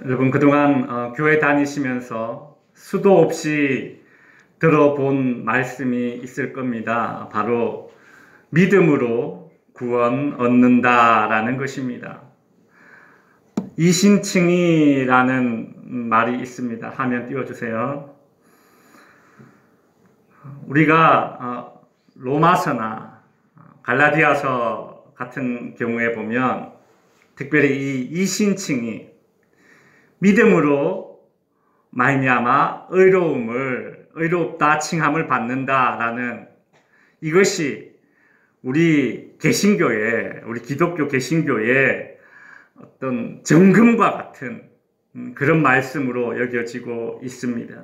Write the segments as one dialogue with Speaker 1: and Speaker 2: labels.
Speaker 1: 여러분 그동안 교회 다니시면서 수도 없이 들어본 말씀이 있을 겁니다. 바로 믿음으로 구원 얻는다라는 것입니다. 이신칭이라는 말이 있습니다. 화면 띄워주세요. 우리가 로마서나 갈라디아서 같은 경우에 보면 특별히 이 이신칭이 믿음으로 말미암아 의롭다 칭함을 받는다라는 이것이 우리 개신교의 우리 기독교 개신교의 어떤 정금과 같은 그런 말씀으로 여겨지고 있습니다.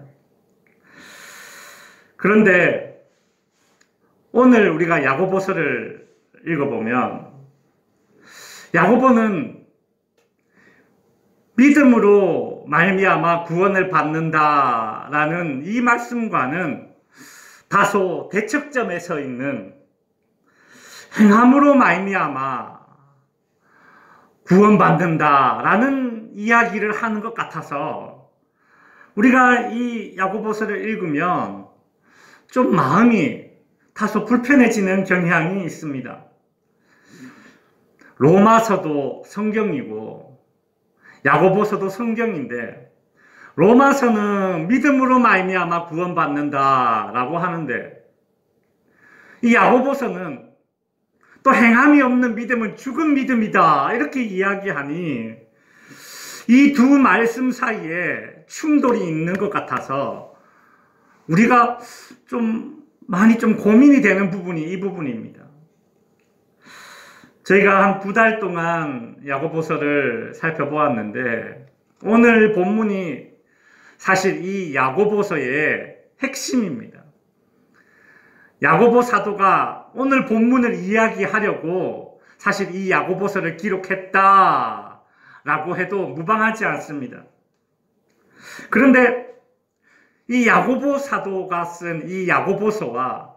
Speaker 1: 그런데 오늘 우리가 야고보서를 읽어보면 야고보는 믿음으로 말미암아 구원을 받는다라는 이 말씀과는 다소 대척점에 서 있는 행함으로 말미암아 구원받는다라는 이야기를 하는 것 같아서 우리가 이 야고보서를 읽으면 좀 마음이 다소 불편해지는 경향이 있습니다. 로마서도 성경이고 야고보서도 성경인데 로마서는 믿음으로 말미암아 구원받는다라고 하는데 이 야고보서는 또 행함이 없는 믿음은 죽은 믿음이다 이렇게 이야기하니 이 두 말씀 사이에 충돌이 있는 것 같아서 우리가 많이 고민이 되는 부분이 이 부분입니다. 저희가 한 9달 동안 야고보서를 살펴보았는데 오늘 본문이 사실 이 야고보서의 핵심입니다. 야고보 사도가 오늘 본문을 이야기하려고 사실 이 야고보서를 기록했다라고 해도 무방하지 않습니다. 그런데 이 야고보 사도가 쓴 이 야고보서와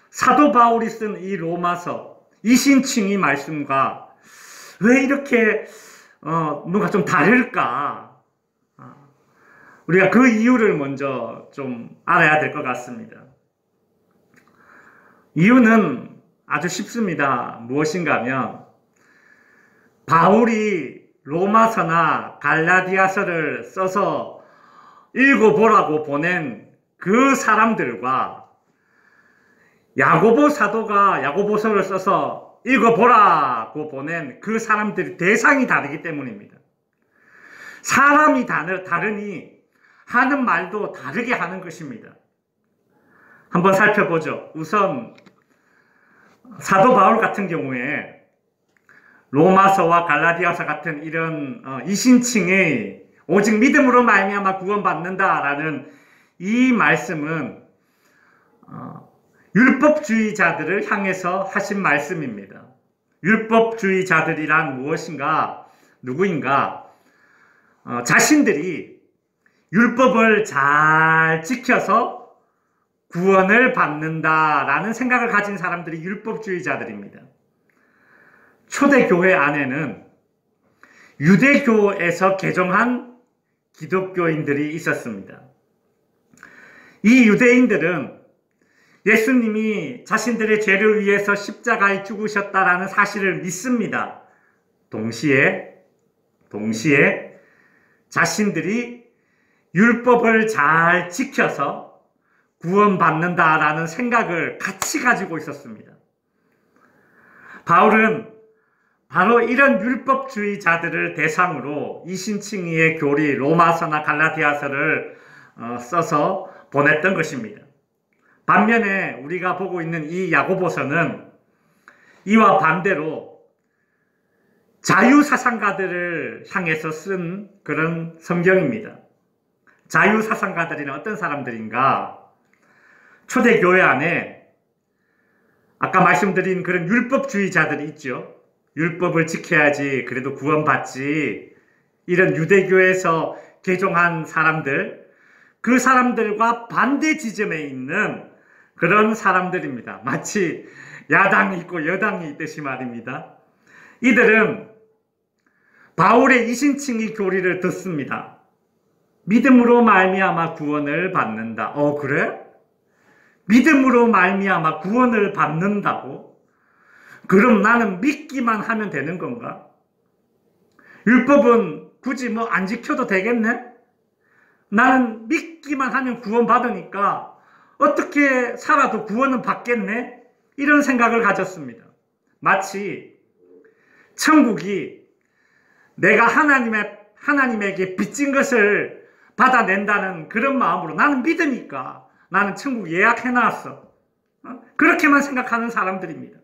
Speaker 1: 사도 바울이 쓴 이 로마서 이신칭의 말씀과 왜 이렇게 뭔가 좀 다를까? 우리가 그 이유를 먼저 좀 알아야 될 것 같습니다. 이유는 아주 쉽습니다. 무엇인가 하면 바울이 로마서나 갈라디아서를 써서 읽어보라고 보낸 그 사람들과 야고보 사도가 야고보서를 써서 읽어보라고 보낸 그 사람들의 대상이 다르기 때문입니다. 사람이 다르니 하는 말도 다르게 하는 것입니다. 한번 살펴보죠. 우선 사도 바울 같은 경우에 로마서와 갈라디아서 같은 이런 이신칭의 오직 믿음으로 말미암아 구원받는다라는 이 말씀은 율법주의자들을 향해서 하신 말씀입니다. 율법주의자들이란 무엇인가, 누구인가? 자신들이 율법을 잘 지켜서 구원을 받는다라는 생각을 가진 사람들이 율법주의자들입니다. 초대교회 안에는 유대교에서 개종한 기독교인들이 있었습니다. 이 유대인들은 예수님이 자신들의 죄를 위해서 십자가에 죽으셨다라는 사실을 믿습니다. 동시에 자신들이 율법을 잘 지켜서 구원받는다라는 생각을 같이 가지고 있었습니다. 바울은 바로 이런 율법주의자들을 대상으로 이신칭의의 교리 로마서나 갈라디아서를 써서 보냈던 것입니다. 반면에 우리가 보고 있는 이 야고보서는 이와 반대로 자유사상가들을 향해서 쓴 그런 성경입니다. 자유사상가들이란 어떤 사람들인가? 초대교회 안에 아까 말씀드린 그런 율법주의자들이 있죠. 율법을 지켜야지 그래도 구원받지. 이런 유대교에서 개종한 사람들, 그 사람들과 반대 지점에 있는 그런 사람들입니다. 마치 야당이 있고 여당이 있듯이 말입니다. 이들은 바울의 이신칭의 교리를 듣습니다. 믿음으로 말미암아 구원을 받는다. 그래? 믿음으로 말미암아 구원을 받는다고? 그럼 나는 믿기만 하면 되는 건가? 율법은 굳이 뭐 안 지켜도 되겠네? 나는 믿기만 하면 구원 받으니까 어떻게 살아도 구원은 받겠네? 이런 생각을 가졌습니다. 마치 천국이 내가 하나님에게 빚진 것을 받아낸다는 그런 마음으로 나는 믿으니까 나는 천국 예약해놨어. 그렇게만 생각하는 사람들입니다.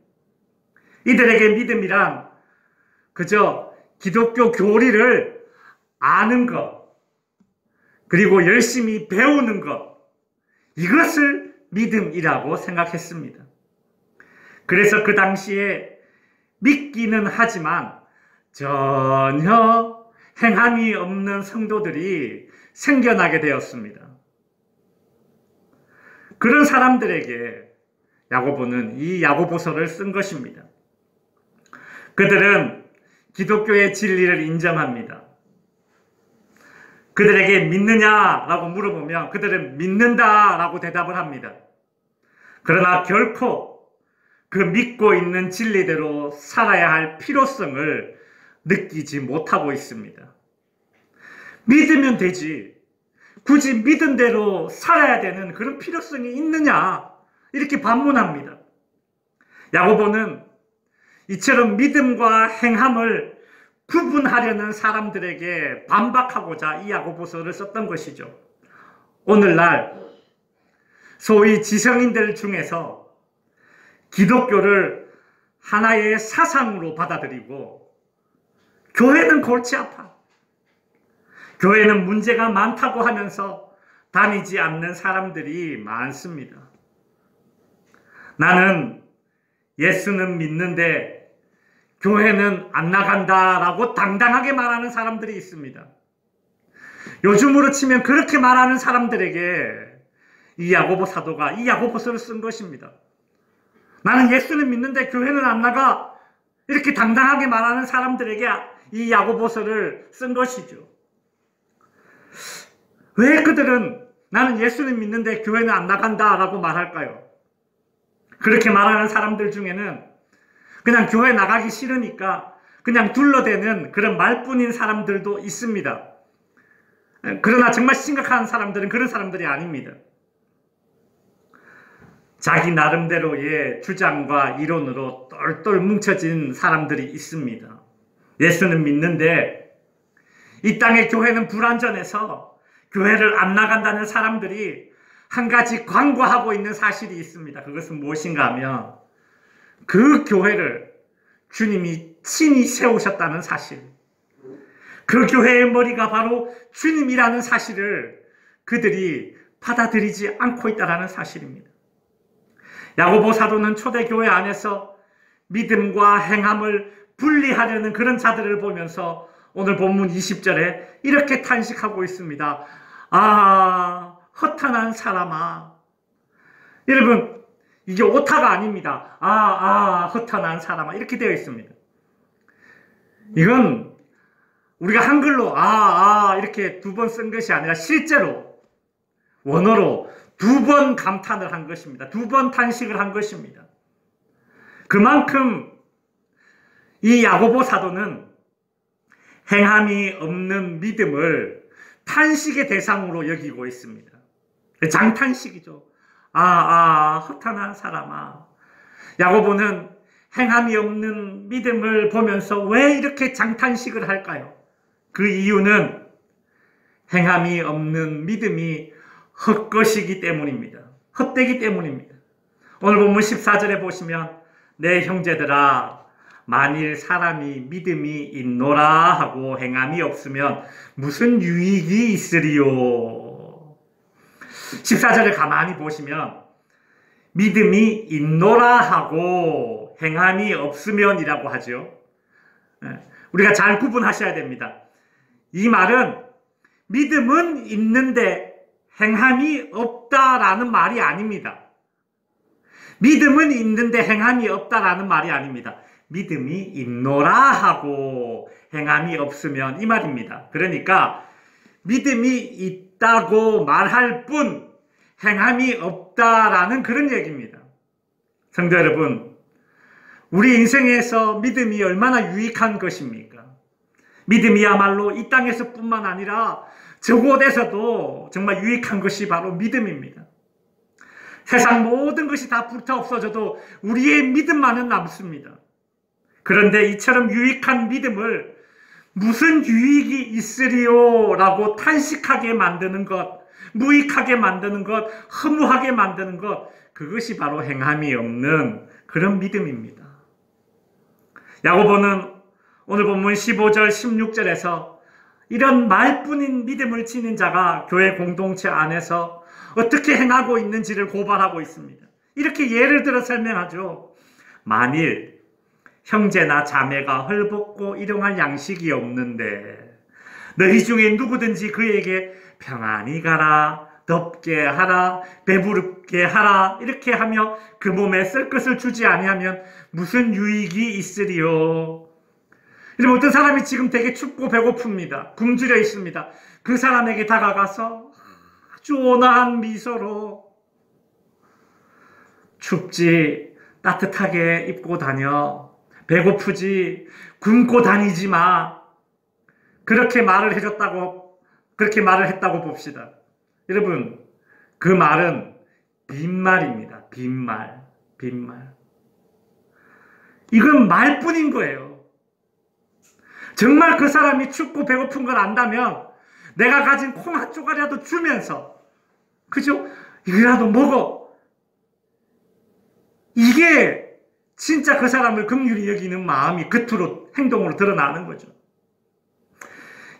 Speaker 1: 이들에게 믿음이란 그저 기독교 교리를 아는 것, 그리고 열심히 배우는 것, 이것을 믿음이라고 생각했습니다. 그래서 그 당시에 믿기는 하지만 전혀 행함이 없는 성도들이 생겨나게 되었습니다. 그런 사람들에게 야고보는 이 야고보서를 쓴 것입니다. 그들은 기독교의 진리를 인정합니다. 그들에게 믿느냐라고 물어보면 그들은 믿는다라고 대답을 합니다. 그러나 결코 그 믿고 있는 진리대로 살아야 할 필요성을 느끼지 못하고 있습니다. 믿으면 되지. 굳이 믿은 대로 살아야 되는 그런 필요성이 있느냐? 이렇게 반문합니다. 야고보는 이처럼 믿음과 행함을 구분하려는 사람들에게 반박하고자 이 야고보서를 썼던 것이죠. 오늘날 소위 지성인들 중에서 기독교를 하나의 사상으로 받아들이고 교회는 골치 아파, 교회는 문제가 많다고 하면서 다니지 않는 사람들이 많습니다. 나는 예수는 믿는데 교회는 안 나간다라고 당당하게 말하는 사람들이 있습니다. 요즘으로 치면 그렇게 말하는 사람들에게 이 야고보 사도가 이 야고보서를 쓴 것입니다. 나는 예수는 믿는데 교회는 안 나가, 이렇게 당당하게 말하는 사람들에게 이 야고보서를 쓴 것이죠. 왜 그들은 나는 예수는 믿는데 교회는 안 나간다라고 말할까요? 그렇게 말하는 사람들 중에는 그냥 교회 나가기 싫으니까 그냥 둘러대는 그런 말뿐인 사람들도 있습니다. 그러나 정말 심각한 사람들은 그런 사람들이 아닙니다. 자기 나름대로의 주장과 이론으로 똘똘 뭉쳐진 사람들이 있습니다. 예수는 믿는데 이 땅의 교회는 불완전해서 교회를 안 나간다는 사람들이 한 가지 광고하고 있는 사실이 있습니다. 그것은 무엇인가 하면 그 교회를 주님이 친히 세우셨다는 사실, 그 교회의 머리가 바로 주님이라는 사실을 그들이 받아들이지 않고 있다는 사실입니다. 야고보 사도는 초대교회 안에서 믿음과 행함을 분리하려는 그런 자들을 보면서 오늘 본문 20절에 이렇게 탄식하고 있습니다. 아, 허탄한 사람아. 여러분, 이게 오타가 아닙니다. 허탄한 사람아. 이렇게 되어 있습니다. 이건 우리가 한글로 이렇게 두 번 쓴 것이 아니라 실제로 원어로 두 번 감탄을 한 것입니다. 두 번 탄식을 한 것입니다. 그만큼 이 야고보 사도는 행함이 없는 믿음을 탄식의 대상으로 여기고 있습니다. 장탄식이죠. 허탄한 사람아. 야고보는 행함이 없는 믿음을 보면서 왜 이렇게 장탄식을 할까요? 그 이유는 행함이 없는 믿음이 헛것이기 때문입니다. 헛되기 때문입니다. 오늘 본문 14절에 보시면 내 형제들아, 만일 사람이 믿음이 있노라 하고 행함이 없으면 무슨 유익이 있으리요? 14절을 가만히 보시면 믿음이 있노라 하고 행함이 없으면이라고 하죠. 우리가 잘 구분하셔야 됩니다. 이 말은 믿음은 있는데 행함이 없다라는 말이 아닙니다. 믿음은 있는데 행함이 없다라는 말이 아닙니다. 믿음이 있노라 하고 행함이 없으면, 이 말입니다. 그러니까 믿음이 있다고 말할 뿐 행함이 없다라는 그런 얘기입니다. 성도 여러분, 우리 인생에서 믿음이 얼마나 유익한 것입니까? 믿음이야말로 이 땅에서뿐만 아니라 저곳에서도 정말 유익한 것이 바로 믿음입니다. 세상 모든 것이 다 불타 없어져도 우리의 믿음만은 남습니다. 그런데 이처럼 유익한 믿음을 무슨 유익이 있으리요? 라고 탄식하게 만드는 것, 무익하게 만드는 것, 허무하게 만드는 것, 그것이 바로 행함이 없는 그런 믿음입니다. 야고보는 오늘 본문 15절, 16절에서 이런 말뿐인 믿음을 지닌 자가 교회 공동체 안에서 어떻게 행하고 있는지를 고발하고 있습니다. 이렇게 예를 들어 설명하죠. 만일 형제나 자매가 헐벗고 일용할 양식이 없는데 너희 중에 누구든지 그에게 평안히 가라, 덥게 하라, 배부르게 하라 이렇게 하며 그 몸에 쓸 것을 주지 아니하면 무슨 유익이 있으리요? 이러면 어떤 사람이 지금 되게 춥고 배고픕니다. 굶주려 있습니다. 그 사람에게 다가가서 아주 온화한 미소로 춥지, 따뜻하게 입고 다녀, 배고프지, 굶고 다니지 마. 그렇게 말을 했다고 봅시다. 여러분, 그 말은 빈말입니다. 빈말. 이건 말뿐인 거예요. 정말 그 사람이 춥고 배고픈 걸 안다면 내가 가진 콩 한 조각이라도 주면서, 그죠? 이거라도 먹어. 이게 진짜 그 사람을 긍휼히 여기는 마음이 겉으로 행동으로 드러나는 거죠.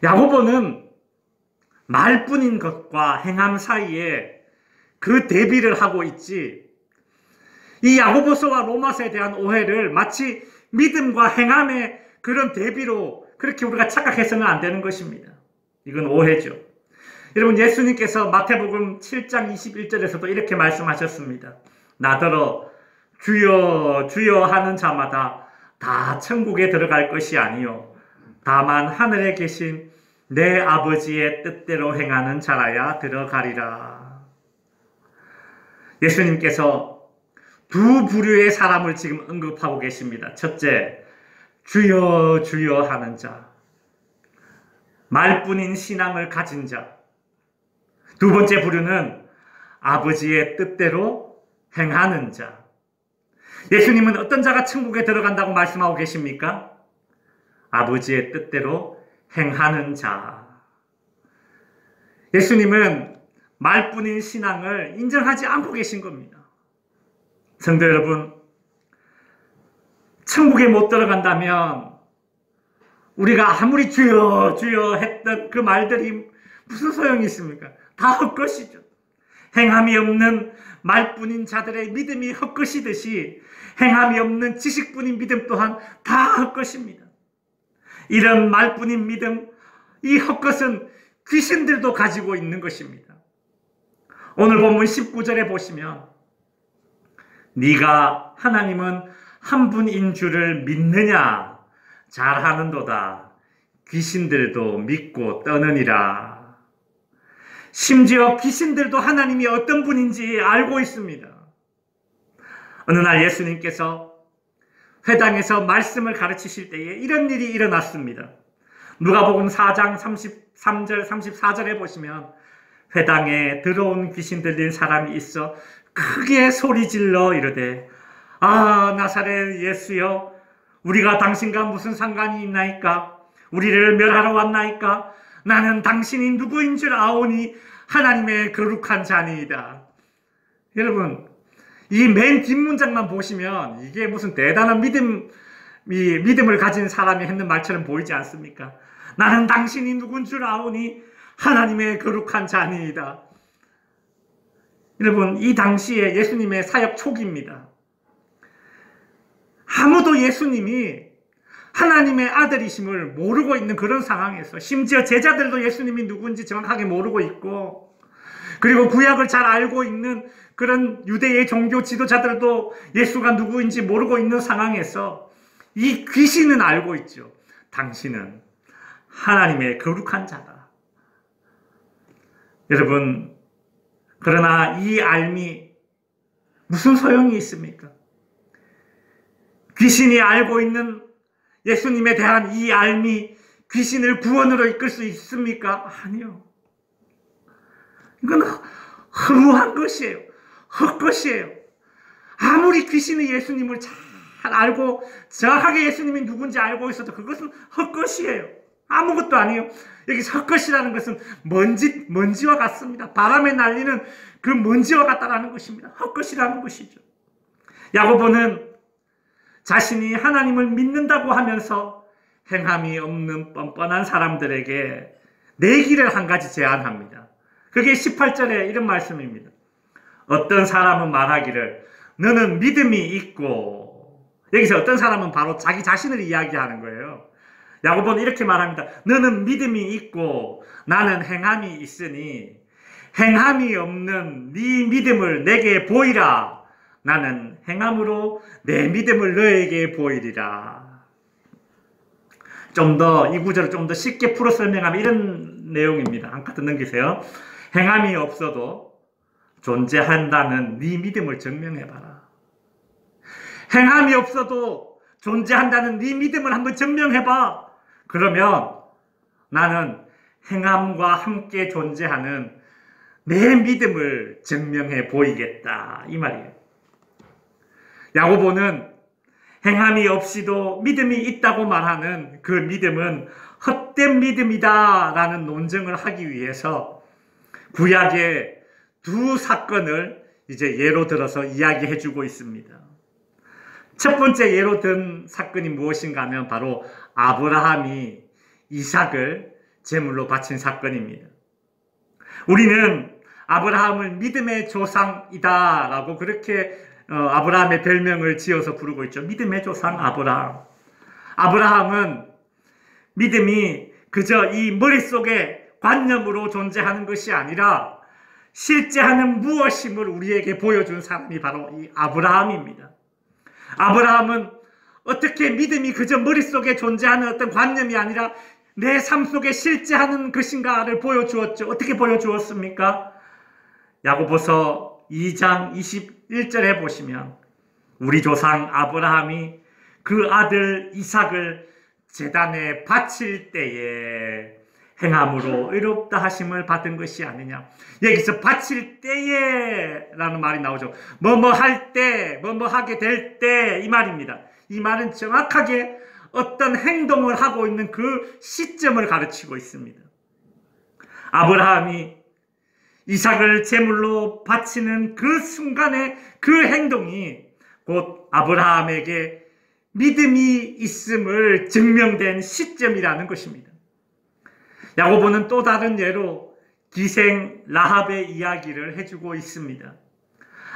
Speaker 1: 야고보는 말뿐인 것과 행함 사이에 그 대비를 하고 있지, 이 야고보서와 로마서에 대한 오해를 마치 믿음과 행함의 그런 대비로 그렇게 우리가 착각해서는 안 되는 것입니다. 이건 오해죠. 여러분, 예수님께서 마태복음 7장 21절에서도 이렇게 말씀하셨습니다. 나더러 주여 주여 하는 자마다 다 천국에 들어갈 것이 아니요 다만 하늘에 계신 내 아버지의 뜻대로 행하는 자라야 들어가리라. 예수님께서 두 부류의 사람을 지금 언급하고 계십니다. 첫째, 주여 주여 하는 자, 말뿐인 신앙을 가진 자. 두 번째 부류는 아버지의 뜻대로 행하는 자. 예수님은 어떤 자가 천국에 들어간다고 말씀하고 계십니까? 아버지의 뜻대로 행하는 자. 예수님은 말뿐인 신앙을 인정하지 않고 계신 겁니다. 성도 여러분, 천국에 못 들어간다면 우리가 아무리 주여 주여 했던 그 말들이 무슨 소용이 있습니까? 다 헛것이죠. 행함이 없는 말뿐인 자들의 믿음이 헛것이듯이 행함이 없는 지식뿐인 믿음 또한 다 헛것입니다. 이런 말뿐인 믿음, 이 헛것은 귀신들도 가지고 있는 것입니다. 오늘 본문 19절에 보시면 네가 하나님은 한 분인 줄을 믿느냐? 잘하는도다. 귀신들도 믿고 떠느니라. 심지어 귀신들도 하나님이 어떤 분인지 알고 있습니다. 어느 날 예수님께서 회당에서 말씀을 가르치실 때에 이런 일이 일어났습니다. 누가복음 4장 33절 34절에 보시면 회당에 들어온 귀신 들린 사람이 있어 크게 소리질러 이르되 아 나사렛 예수여 우리가 당신과 무슨 상관이 있나이까? 우리를 멸하러 왔나이까? 나는 당신이 누구인 줄 아오니 하나님의 거룩한 자니이다. 여러분, 이 맨 뒷문장만 보시면 이게 무슨 대단한 믿음을 가진 사람이 했는 말처럼 보이지 않습니까? 나는 당신이 누군 줄 아오니 하나님의 거룩한 자니이다. 여러분, 이 당시에 예수님의 사역 초기입니다. 아무도 예수님이 하나님의 아들이심을 모르고 있는 그런 상황에서, 심지어 제자들도 예수님이 누군지 정확하게 모르고 있고, 그리고 구약을 잘 알고 있는 그런 유대의 종교 지도자들도 예수가 누구인지 모르고 있는 상황에서 이 귀신은 알고 있죠. 당신은 하나님의 거룩한 자다. 여러분, 그러나 이 알미 무슨 소용이 있습니까? 귀신이 알고 있는 예수님에 대한 이 알미, 귀신을 구원으로 이끌 수 있습니까? 아니요. 이건 허무한 것이에요. 헛것이에요. 아무리 귀신이 예수님을 잘 알고 정확하게 예수님이 누군지 알고 있어도 그것은 헛것이에요. 아무것도 아니에요. 여기서 헛것이라는 것은 먼지와 같습니다. 바람에 날리는 그 먼지와 같다라는 것입니다. 헛것이라는 것이죠. 야고보는 자신이 하나님을 믿는다고 하면서 행함이 없는 뻔뻔한 사람들에게 내기를 한 가지 제안합니다. 그게 18절에 이런 말씀입니다. 어떤 사람은 말하기를 너는 믿음이 있고, 여기서 어떤 사람은 바로 자기 자신을 이야기하는 거예요. 야고보는 이렇게 말합니다. 너는 믿음이 있고 나는 행함이 있으니 행함이 없는 네 믿음을 내게 보이라. 나는 행함으로 내 믿음을 너에게 보이리라. 좀 더 이 구절을 좀 더 쉽게 풀어 설명하면 이런 내용입니다. 한 카드 넘기세요. 행함이 없어도 존재한다는 네 믿음을 증명해봐라. 행함이 없어도 존재한다는 네 믿음을 한번 증명해봐. 그러면 나는 행함과 함께 존재하는 내 믿음을 증명해 보이겠다. 이 말이에요. 야고보는 행함이 없이도 믿음이 있다고 말하는 그 믿음은 헛된 믿음이다 라는 논증을 하기 위해서 구약의 두 사건을 이제 예로 들어서 이야기해 주고 있습니다. 첫 번째 예로 든 사건이 무엇인가 하면 바로 아브라함이 이삭을 제물로 바친 사건입니다. 우리는 아브라함을 믿음의 조상이다 라고 그렇게 아브라함의 별명을 지어서 부르고 있죠. 믿음의 조상 아브라함. 아브라함은 믿음이 그저 이 머릿속에 관념으로 존재하는 것이 아니라 실제 하는 무엇임을 우리에게 보여준 사람이 바로 이 아브라함입니다. 아브라함은 어떻게 믿음이 그저 머릿속에 존재하는 어떤 관념이 아니라 내 삶 속에 실제하는 것인가를 보여주었죠. 어떻게 보여주었습니까? 야고보서 2장 21절에 보시면 우리 조상 아브라함이 그 아들 이삭을 제단에 바칠 때에 행함으로 의롭다 하심을 받은 것이 아니냐. 여기서 바칠 때에 라는 말이 나오죠. 뭐뭐 할 때, 뭐뭐 하게 될 때 이 말입니다. 이 말은 정확하게 어떤 행동을 하고 있는 그 시점을 가르치고 있습니다. 아브라함이 이삭을 제물로 바치는 그 순간의 그 행동이 곧 아브라함에게 믿음이 있음을 증명된 시점이라는 것입니다. 야고보는 또 다른 예로 기생 라합의 이야기를 해주고 있습니다.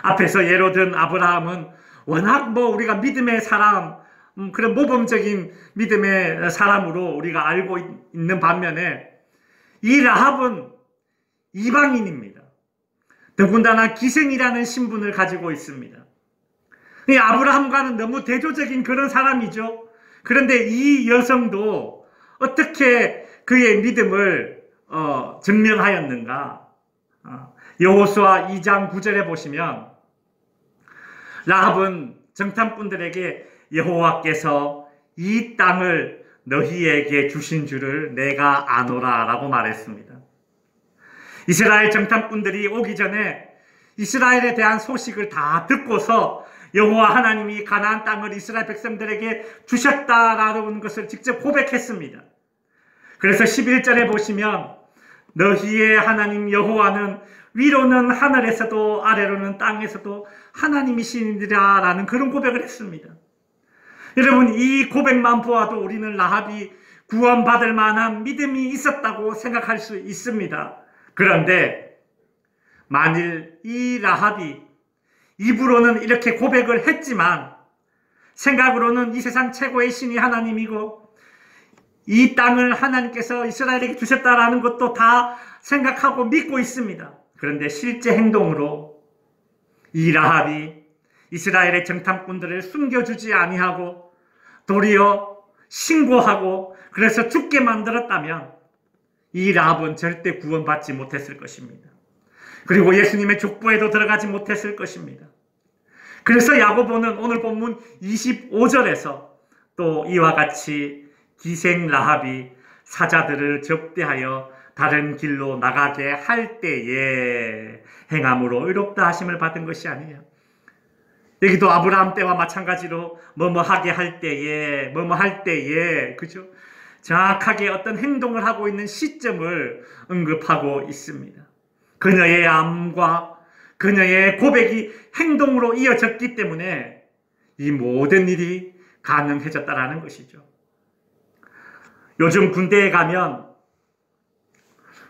Speaker 1: 앞에서 예로 든 아브라함은 워낙 우리가 믿음의 사람, 그런 모범적인 믿음의 사람으로 우리가 알고 있는 반면에 이 라합은 이방인입니다. 더군다나 기생이라는 신분을 가지고 있습니다. 이 아브라함과는 너무 대조적인 그런 사람이죠. 그런데 이 여성도 어떻게 그의 믿음을 증명하였는가? 여호수아 2장 9절에 보시면 라합은 정탐꾼들에게 여호와께서 이 땅을 너희에게 주신 줄을 내가 아노라 라고 말했습니다. 이스라엘 정탐꾼들이 오기 전에 이스라엘에 대한 소식을 다 듣고서 여호와 하나님이 가나안 땅을 이스라엘 백성들에게 주셨다라는 것을 직접 고백했습니다. 그래서 11절에 보시면 너희의 하나님 여호와는 위로는 하늘에서도 아래로는 땅에서도 하나님이시니라 라는 그런 고백을 했습니다. 여러분, 이 고백만 보아도 우리는 라합이 구원받을 만한 믿음이 있었다고 생각할 수 있습니다. 그런데 만일 이 라합이 입으로는 이렇게 고백을 했지만 생각으로는 이 세상 최고의 신이 하나님이고 이 땅을 하나님께서 이스라엘에게 주셨다라는 것도 다 생각하고 믿고 있습니다. 그런데 실제 행동으로 이 라합이 이스라엘의 정탐꾼들을 숨겨주지 아니하고 도리어 신고하고 그래서 죽게 만들었다면 이 라합은 절대 구원받지 못했을 것입니다. 그리고 예수님의 족보에도 들어가지 못했을 것입니다. 그래서 야고보는 오늘 본문 25절에서 또 이와 같이 기생 라합이 사자들을 접대하여 다른 길로 나가게 할 때에 행함으로 의롭다 하심을 받은 것이 아니에요. 여기도 아브라함 때와 마찬가지로 뭐뭐 하게 할 때에, 뭐뭐 할 때에, 그죠? 정확하게 어떤 행동을 하고 있는 시점을 언급하고 있습니다. 그녀의 암과 그녀의 고백이 행동으로 이어졌기 때문에 이 모든 일이 가능해졌다라는 것이죠. 요즘 군대에 가면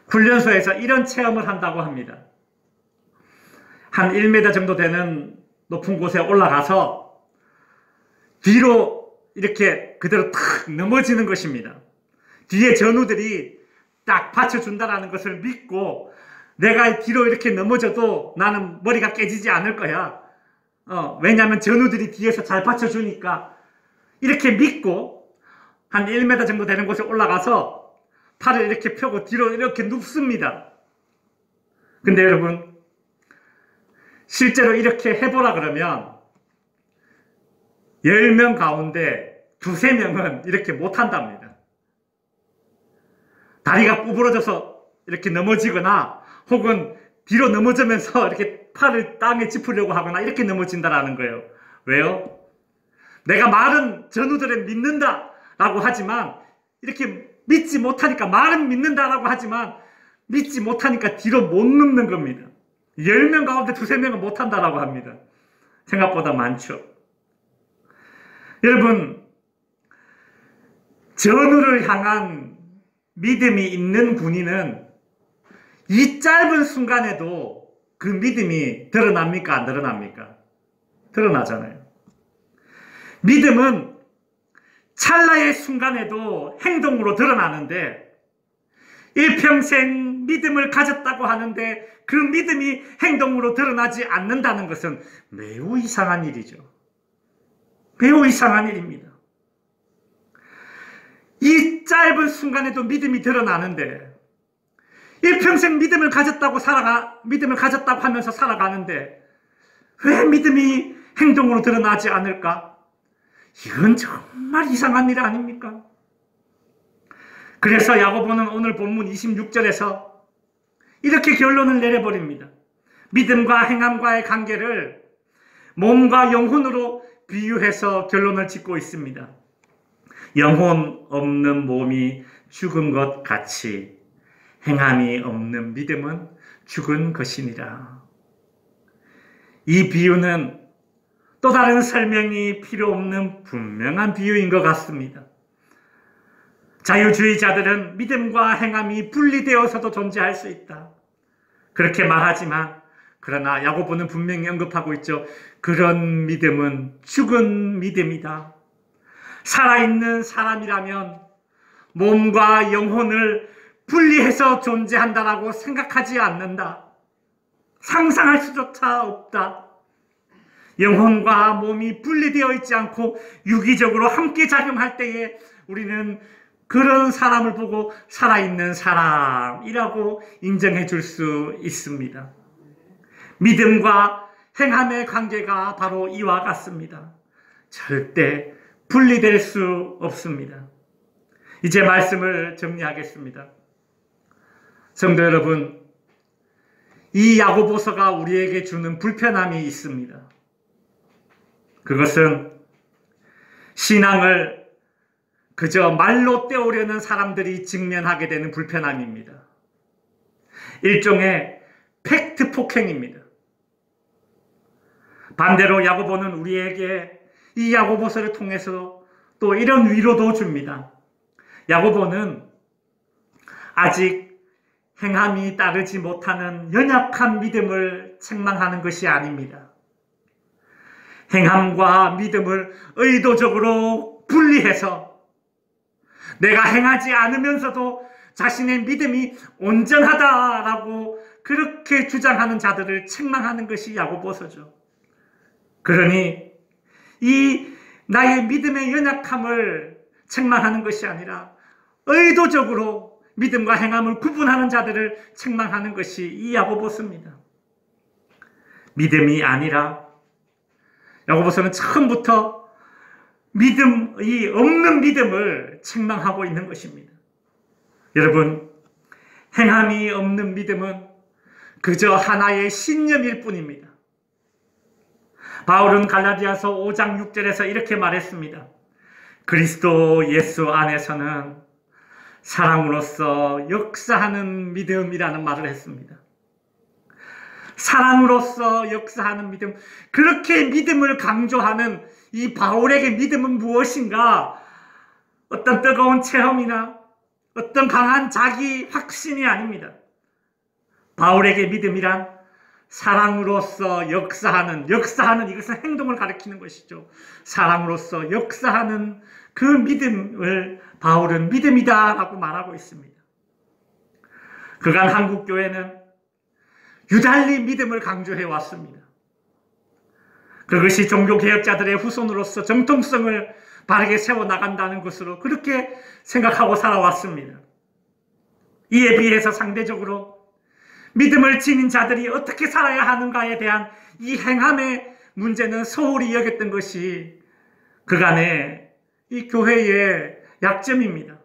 Speaker 1: 훈련소에서 이런 체험을 한다고 합니다. 한 1m 정도 되는 높은 곳에 올라가서 뒤로 이렇게 그대로 탁 넘어지는 것입니다. 뒤에 전우들이 딱 받쳐준다는 것을 믿고 내가 뒤로 이렇게 넘어져도 나는 머리가 깨지지 않을 거야. 왜냐하면 전우들이 뒤에서 잘 받쳐주니까 이렇게 믿고 한 1m 정도 되는 곳에 올라가서 팔을 이렇게 펴고 뒤로 이렇게 눕습니다. 근데 여러분 실제로 이렇게 해보라 그러면 10명 가운데 2~3명은 이렇게 못한답니다. 다리가 구부러져서 이렇게 넘어지거나 혹은 뒤로 넘어지면서 이렇게 팔을 땅에 짚으려고 하거나 이렇게 넘어진다라는 거예요. 왜요? 내가 말은 전우들을 믿는다라고 하지만 이렇게 믿지 못하니까 말은 믿는다라고 하지만 믿지 못하니까 뒤로 못 눕는 겁니다. 10명 가운데 2~3명은 못한다라고 합니다. 생각보다 많죠. 여러분, 전우를 향한 믿음이 있는 군인은 이 짧은 순간에도 그 믿음이 드러납니까? 안 드러납니까? 드러나잖아요. 믿음은 찰나의 순간에도 행동으로 드러나는데 일평생 믿음을 가졌다고 하는데 그 믿음이 행동으로 드러나지 않는다는 것은 매우 이상한 일이죠. 매우 이상한 일입니다. 이 짧은 순간에도 믿음이 드러나는데 일평생 믿음을 가졌다고 하면서 살아가는데 왜 믿음이 행동으로 드러나지 않을까? 이건 정말 이상한 일 아닙니까? 그래서 야고보는 오늘 본문 26절에서 이렇게 결론을 내려버립니다. 믿음과 행함과의 관계를 몸과 영혼으로 비유해서 결론을 짓고 있습니다. 영혼 없는 몸이 죽은 것 같이 행함이 없는 믿음은 죽은 것이니라. 이 비유는 또 다른 설명이 필요 없는 분명한 비유인 것 같습니다. 자유주의자들은 믿음과 행함이 분리되어서도 존재할 수 있다. 그렇게 말하지만 그러나 야고보는 분명히 언급하고 있죠. 그런 믿음은 죽은 믿음이다. 살아있는 사람이라면 몸과 영혼을 분리해서 존재한다라고 생각하지 않는다. 상상할 수조차 없다. 영혼과 몸이 분리되어 있지 않고 유기적으로 함께 작용할 때에 우리는 그런 사람을 보고 살아있는 사람이라고 인정해 줄 수 있습니다. 믿음과 행함의 관계가 바로 이와 같습니다. 절대 분리될 수 없습니다. 이제 말씀을 정리하겠습니다. 성도 여러분, 이 야고보서가 우리에게 주는 불편함이 있습니다. 그것은 신앙을 그저 말로 때우려는 사람들이 직면하게 되는 불편함입니다. 일종의 팩트 폭행입니다. 반대로 야고보는 우리에게 이 야고보서를 통해서 또 이런 위로도 줍니다. 야고보는 아직 행함이 따르지 못하는 연약한 믿음을 책망하는 것이 아닙니다. 행함과 믿음을 의도적으로 분리해서 내가 행하지 않으면서도 자신의 믿음이 온전하다라고 그렇게 주장하는 자들을 책망하는 것이 야고보서죠. 그러니 이 나의 믿음의 연약함을 책망하는 것이 아니라 의도적으로 믿음과 행함을 구분하는 자들을 책망하는 것이 이 야고보서입니다. 믿음이 아니라 야고보서는 처음부터 믿음이 없는 믿음을 책망하고 있는 것입니다. 여러분, 행함이 없는 믿음은 그저 하나의 신념일 뿐입니다. 바울은 갈라디아서 5장 6절에서 이렇게 말했습니다. 그리스도 예수 안에서는 사랑으로서 역사하는 믿음이라는 말을 했습니다. 사랑으로서 역사하는 믿음, 그렇게 믿음을 강조하는 이 바울에게 믿음은 무엇인가? 어떤 뜨거운 체험이나 어떤 강한 자기 확신이 아닙니다. 바울에게 믿음이란 사랑으로서 역사하는 이것은 행동을 가리키는 것이죠. 사랑으로서 역사하는 그 믿음을 바울은 믿음이다라고 말하고 있습니다. 그간 한국교회는 유달리 믿음을 강조해 왔습니다. 그것이 종교개혁자들의 후손으로서 정통성을 바르게 세워나간다는 것으로 그렇게 생각하고 살아왔습니다. 이에 비해서 상대적으로 믿음을 지닌 자들이 어떻게 살아야 하는가에 대한 이 행함의 문제는 소홀히 여겼던 것이 그간의 이 교회의 약점입니다.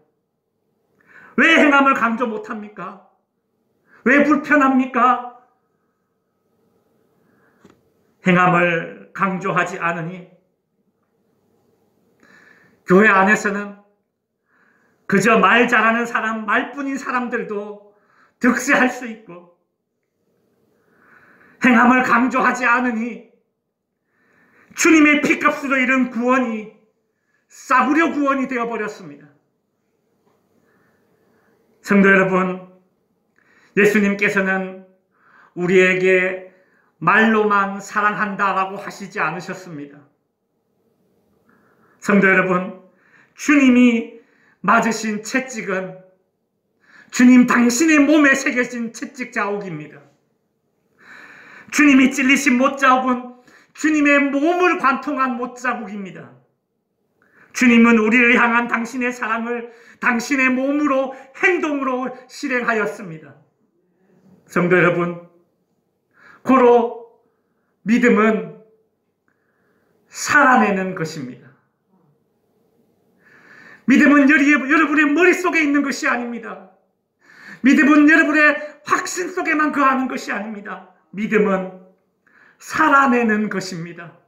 Speaker 1: 왜 행함을 강조 못합니까? 왜 불편합니까? 행함을 강조하지 않으니 교회 안에서는 그저 말 잘하는 사람, 말뿐인 사람들도 득세할 수 있고, 행함을 강조하지 않으니 주님의 피값으로 이룬 구원이 싸구려 구원이 되어버렸습니다. 성도 여러분, 예수님께서는 우리에게 말로만 사랑한다라고 하시지 않으셨습니다. 성도 여러분, 주님이 맞으신 채찍은 주님 당신의 몸에 새겨진 채찍 자국입니다. 주님이 찔리신 못자국은 주님의 몸을 관통한 못자국입니다. 주님은 우리를 향한 당신의 사랑을 당신의 몸으로 행동으로 실행하였습니다. 성도 여러분, 고로 믿음은 살아내는 것입니다. 믿음은 여러분의 머릿속에 있는 것이 아닙니다. 믿음은 여러분의 확신 속에만 거하는 것이 아닙니다. 믿음은 살아내는 것입니다.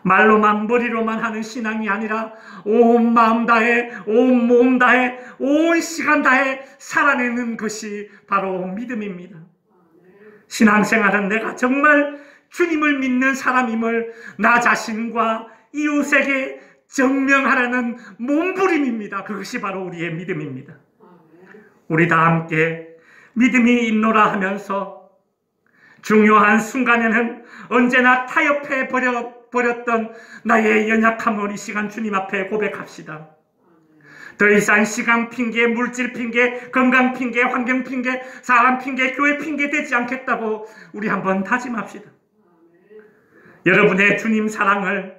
Speaker 1: 말로만 머리로만 하는 신앙이 아니라 온 마음 다해, 온 몸 다해, 온 시간 다해 살아내는 것이 바로 믿음입니다. 신앙생활은 내가 정말 주님을 믿는 사람임을 나 자신과 이웃에게 증명하라는 몸부림입니다. 그것이 바로 우리의 믿음입니다. 우리 다 함께 믿음이 있노라 하면서 중요한 순간에는 언제나 타협해 버렸던 나의 연약함을 이 시간 주님 앞에 고백합시다. 더 이상 시간 핑계, 물질 핑계, 건강 핑계, 환경 핑계, 사람 핑계, 교회 핑계 되지 않겠다고 우리 한번 다짐합시다. 여러분의 주님 사랑을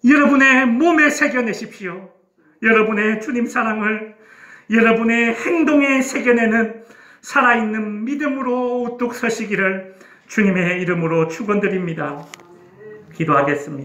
Speaker 1: 여러분의 몸에 새겨내십시오. 여러분의 주님 사랑을 여러분의 행동에 새겨내는 살아있는 믿음으로 우뚝 서시기를 주님의 이름으로 축원드립니다. 기도하겠습니다.